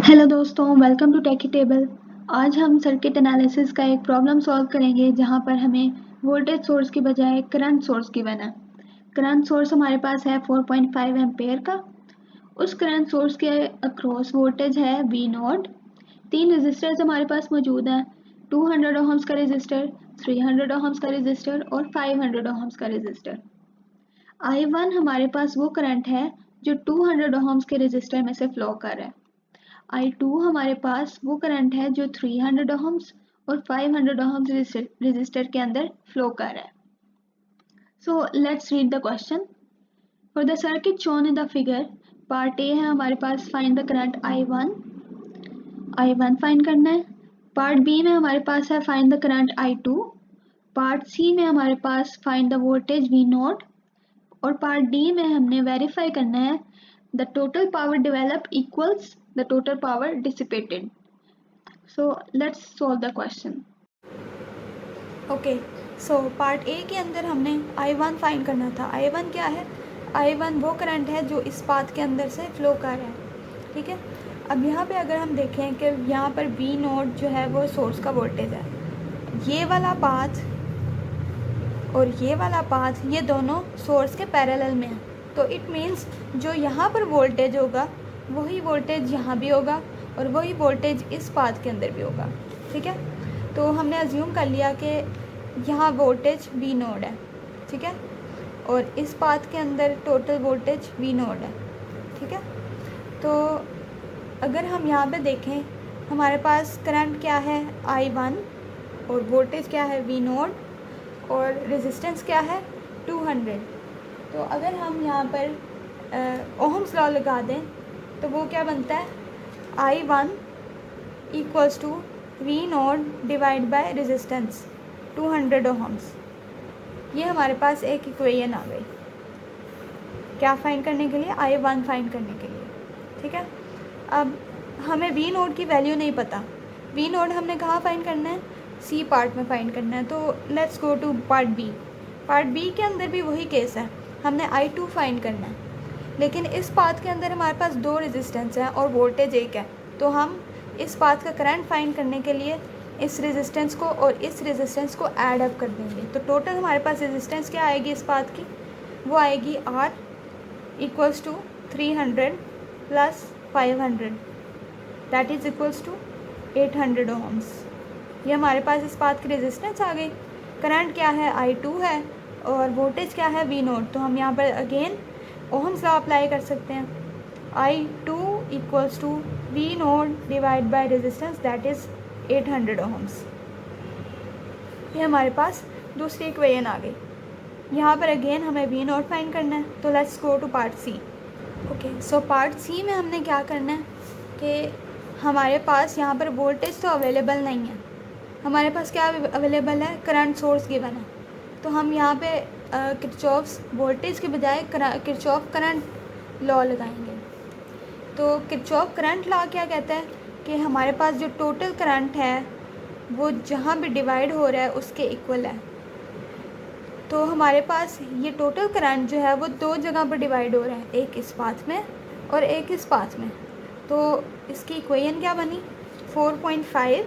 Hello दोस्तों, welcome to techy table. आज हम सर्किट एनालिसिस का एक प्रॉब्लम सॉल्व करेंगे जहां पर हमें वोल्टेज सोर्स की बजाय करंट सोर्स गिवन है। करंट सोर्स हमारे पास है 4.5 एम्पेयर का। उस करंट सोर्स के अक्रॉस वोल्टेज है वी नॉट। 3 रेजिस्टर्स हमारे पास मौजूद हैं, 200 ओहम्स का रेजिस्टर, 300 ओहम्स का रेजिस्टर और 500 ओहम्स का रेजिस्टर। I1 हमारे पास वो करंट है जो 200 ओहम्स के रेजिस्टर में से फ्लो कर रहा है। I2 हमारे पास वो करंट है जो 300 ओहम्स और 500 ओहम्स रेजिस्टर के अंदर फ्लो कर रहा है। So let's read the question. For the circuit shown in the figure, part A है हमारे पास find the current I1 find करना है। पार्ट बी में हमारे पास है find the current I2। Part C में हमारे पास find the voltage V naught और पार्ट डी में हमने वेरीफाई करना है the total power developed equals the total power dissipated. So let's solve the question. Okay, so part A के अंदर हमने I1 फाइंड करना था। I1 क्या है? I1 वो करंट है जो इस पाथ के अंदर से फ्लो कर रहा है। ठीक है, अब यहाँ पे अगर हम देखें कि यहाँ पर V नोट जो है वो सोर्स का वोल्टेज है। ये वाला पाथ और ये वाला पाथ, ये दोनों सोर्स के पैरेलल में है। तो इट मीन्स जो यहाँ पर वोल्टेज होगा वही वोल्टेज यहाँ भी होगा और वही वोल्टेज इस पाथ के अंदर भी होगा। ठीक है, तो हमने अज्यूम कर लिया कि यहाँ वोल्टेज V नोड है। ठीक है, और इस पाथ के अंदर टोटल वोल्टेज V नोड है। ठीक है, तो अगर हम यहाँ पे देखें, हमारे पास करंट क्या है I1 और वोल्टेज क्या है V नोड और रेजिस्टेंस क्या है 200। तो अगर हम यहाँ पर ओहम्स लॉ लगा दें तो वो क्या बनता है, I1 equals to V naught divide by resistance 200 ohms. ये हमारे पास एक इक्वेशन आ गई, क्या फाइंड करने के लिए? I1 फाइंड करने के लिए। ठीक है, अब हमें V नोड की वैल्यू नहीं पता। V नोड हमने कहाँ फाइंड करना है? सी पार्ट में फाइंड करना है। तो let's go to part B. Part B के अंदर भी वही केस है, हमने I2 फाइंड करना है। लेकिन इस पाथ के अंदर हमारे पास 2 रेजिस्टेंस हैं और वोल्टेज 1 है। तो हम इस पाथ का करंट फाइंड करने के लिए इस रेजिस्टेंस को और इस रेजिस्टेंस को ऐड अप कर देंगे। तो टोटल हमारे पास रेजिस्टेंस क्या आएगी इस पाथ की? वो आएगी R equals to 300 plus 500 that is equals to 800 ohms. ये हमारे पास इस पाथ की रेजिस्टेंस आ गई। करंट क्या है? I2 है और वोल्टेज क्या है? V note. तो हम यहाँ पर अगेन ओहम्स लॉ अप्लाई कर सकते हैं। I2 equals to V naught divide by resistance that is 800 ohms. ये हमारे पास दूसरी इक्वेशन आ गई। यहाँ पर अगेन हमें V नोट फाइंड करना है। तो let's go to part C. Okay, so part C में हमने क्या करना है कि हमारे पास यहाँ पर वोल्टेज तो अवेलेबल नहीं है, हमारे पास क्या अवेलेबल है? करंट सोर्स गिवन है। तो हम यहाँ पे किरचॉफ्स वोल्टेज के बजाय किरचॉफ करंट लॉ लगाएंगे। तो किरचॉफ करंट लॉ क्या कहता है कि हमारे पास जो टोटल करंट है वो जहाँ भी डिवाइड हो रहा है उसके इक्वल है। तो हमारे पास ये टोटल करंट जो है वो 2 जगह पर डिवाइड हो रहा है, एक इस पाथ में और एक इस पाथ में। तो इसकी इक्वेशन क्या बनी? 4.5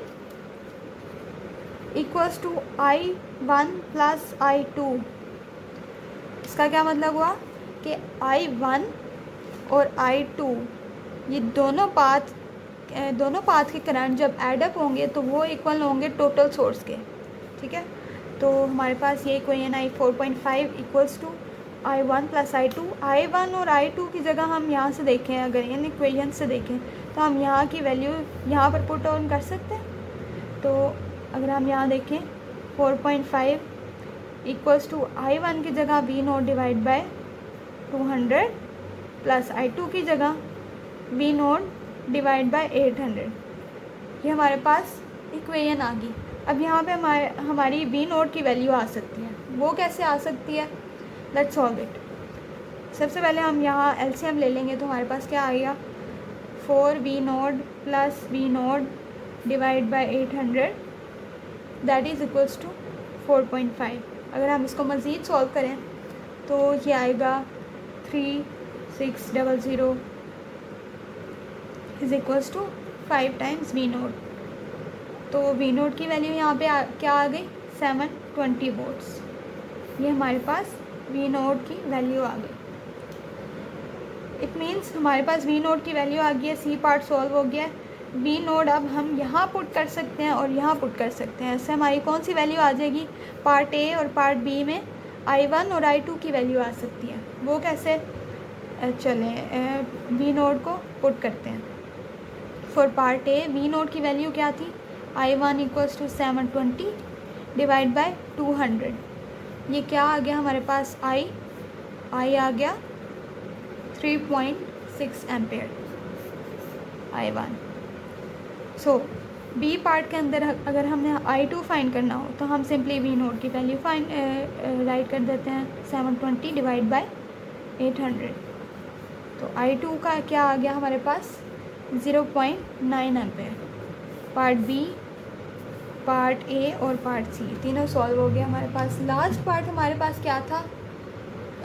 equals to I1 plus I2। इसका क्या मतलब हुआ कि I1 और I2 ये दोनों पाथ के करंट जब एडअप होंगे तो वो इक्वल होंगे टोटल सोर्स के। ठीक है, तो हमारे पास ये इक्वेशन आई 4.5 equals to I1 plus I2। I1 और I2 की जगह हम यहाँ से देखें, अगर इन इक्वेशन से देखें तो हम यहाँ की वैल्यू यहाँ पर पुट ऑन कर सकते हैं। तो अगर हम यहाँ देखें 4.5 इक्वल्स टू I1 की जगह V naught divide bye 200 plus I2 की जगह V नोट डिवाइड बाय 800। ये हमारे पास इक्वेशन आ गई। अब यहाँ पे हमारी V नोट की वैल्यू आ सकती है। वो कैसे आ सकती है? Let's solve it. सबसे पहले हम यहाँ LCM ले लेंगे तो हमारे पास क्या आएगा? 4V naught plus V naught divide by 800 that is equals to 4.5। अगर हम इसको मज़ीद सॉल्व करें तो ये आएगा 3600 is equals to 5 times V naught. तो वी नोट की वैल्यू यहाँ पे क्या आ गई 720 वोल्ट्स। ये हमारे पास वी नोट की वैल्यू आ गई। इट मीन्स हमारे पास वी नोट की वैल्यू आ गई है, सी पार्ट सॉल्व हो गया है। वी नोट अब हम यहाँ पुट कर सकते हैं और यहाँ पुट कर सकते हैं। इससे हमारी कौन सी वैल्यू आ जाएगी, पार्ट ए और पार्ट बी में I1 और I2 की वैल्यू आ सकती है। वो कैसे, चलें वी नोट को पुट करते हैं। For part A V naught की वैल्यू क्या थी, I1 = 720 डिवाइड बाय 200। ये क्या आ गया हमारे पास, I आ गया 3.6 एम्पेयर I1। सो बी पार्ट के अंदर अगर हमने I2 फाइंड करना हो तो हम सिंपली वी नोट की वैल्यू राइट कर देते हैं 720 डिवाइड बाय 800। तो I2 का क्या आ गया हमारे पास 0.9 ampere. Part B, part A और पार्ट सी तीनों सॉल्व हो गया हमारे पास। लास्ट पार्ट हमारे पास क्या था,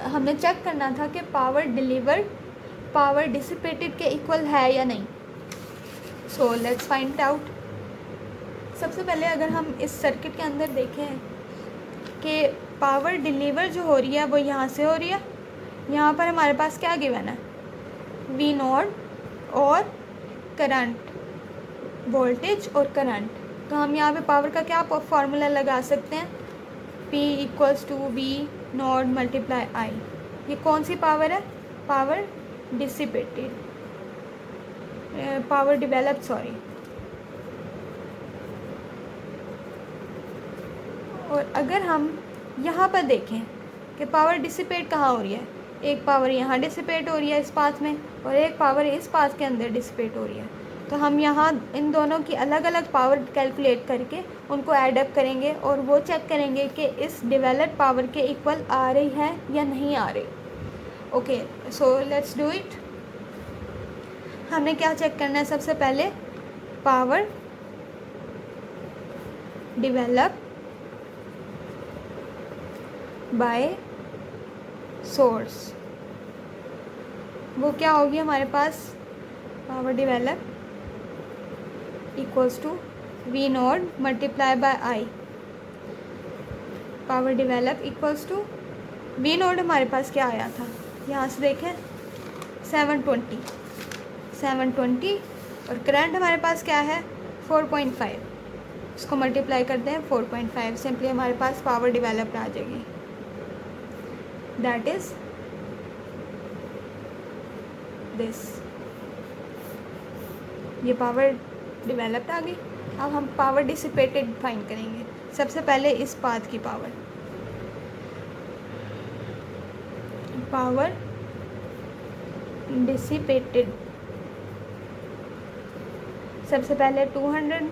हमने चेक करना था कि पावर डिलीवर्ड पावर डिसिपेटेड के इक्वल है या नहीं। So let's find out. सबसे पहले अगर हम इस सर्किट के अंदर देखें कि पावर डिलीवर जो हो रही है वो यहाँ से हो रही है। यहाँ पर हमारे पास क्या गिवन है, वी नोट और करंट, वोल्टेज और करंट। तो हम यहाँ पे पावर का क्या फॉर्मूला लगा सकते हैं, P = V naught multiply I। ये कौन सी पावर है, power dissipated, power developed sorry. और अगर हम यहाँ पर देखें कि पावर डिसिपेट कहाँ हो रही है, एक पावर यहाँ डिसिपेट हो रही है इस पाथ में और एक पावर इस पाथ के अंदर डिसिपेट हो रही है। तो हम यहाँ इन दोनों की अलग अलग पावर कैलकुलेट करके उनको ऐड अप करेंगे और वो चेक करेंगे कि इस डिवेलप्ड पावर के इक्वल आ रही है या नहीं आ रही। Okay, so let's do it. हमने क्या चेक करना है, सबसे पहले पावर डिवेलप बाय सोर्स, वो क्या होगी हमारे पास, power develop = V naught multiply by I। Power develop = V naught हमारे पास क्या आया था, यहाँ से देखें 720 और करंट हमारे पास क्या है 4.5। इसको मल्टीप्लाई करते हैं 4.5, सिंपली हमारे पास पावर डिवेलप्ड आ जाएगी, दैट इज़ दिस। ये पावर डिवेलप्ड आ गई। अब हम पावर डिसिपेटेड फाइंड करेंगे। सबसे पहले इस पाथ की पावर डिसिपेटेड, सबसे पहले 200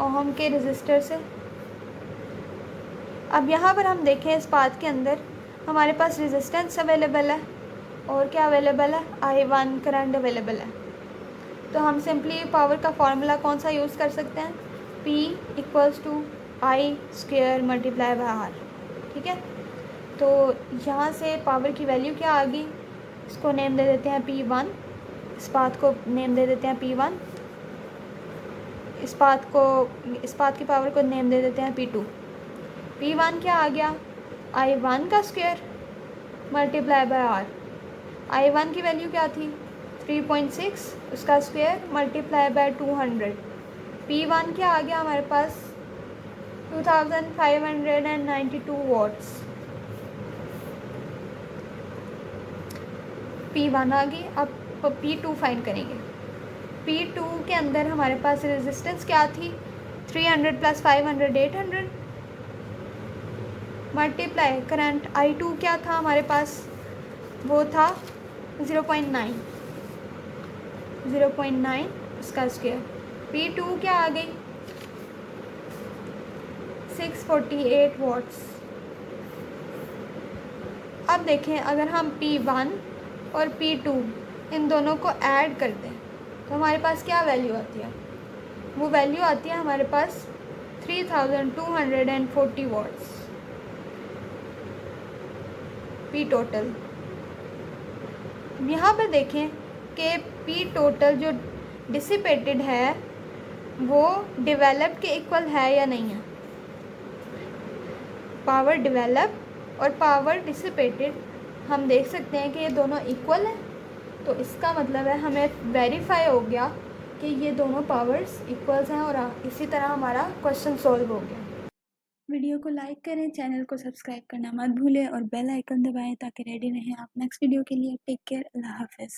ओम के रेजिस्टर से। अब यहाँ पर हम देखें इस पाथ के अंदर हमारे पास रेजिस्टेंस अवेलेबल है और क्या अवेलेबल है, I1 करंट अवेलेबल है। तो हम सिंपली पावर का फॉर्मूला कौन सा यूज़ कर सकते हैं, P = I² multiply by R। ठीक है, तो यहाँ से पावर की वैल्यू क्या आ गई, इसको नेम दे देते हैं P1, इस पाथ को नेम दे देते हैं P1, इस पाथ की पावर को नेम दे देते हैं P2। P1 क्या आ गया, I1 का square multiply by R। I1 की वैल्यू क्या थी 3.6, उसका स्क्वायर मल्टीप्लाई बाय 200। P1 क्या आ गया हमारे पास 2592 वॉट्स। P1 आ गई। अब P2 फाइंड करेंगे। P2 के अंदर हमारे पास रेजिस्टेंस क्या थी 300 + 500 800 मल्टीप्लाई करंट I2 क्या था हमारे पास, वो था 0.9 उसका स्क्वायर। P2 क्या आ गई 648 वॉट्स। अब देखें अगर हम P1 और P2 इन दोनों को ऐड कर दें तो हमारे पास क्या वैल्यू आती है, वो वैल्यू आती है हमारे पास 3240 वॉट्स P टोटल। यहाँ पे देखें कि P टोटल जो डिसिपेटेड है वो डेवलप्ड के इक्वल है या नहीं है। पावर डेवलप और पावर डिसिपेटेड हम देख सकते हैं कि ये दोनों इक्वल हैं, तो इसका मतलब है हमें वेरीफाई हो गया कि ये दोनों पावर्स इक्वल्स हैं और इसी तरह हमारा क्वेश्चन सॉल्व हो गया। वीडियो को लाइक करें, चैनल को सब्सक्राइब करना मत भूलें और बेल आइकन दबाएं ताकि रेडी रहें आप नेक्स्ट वीडियो के लिए। टेक केयर, अल्लाह हाफिज़।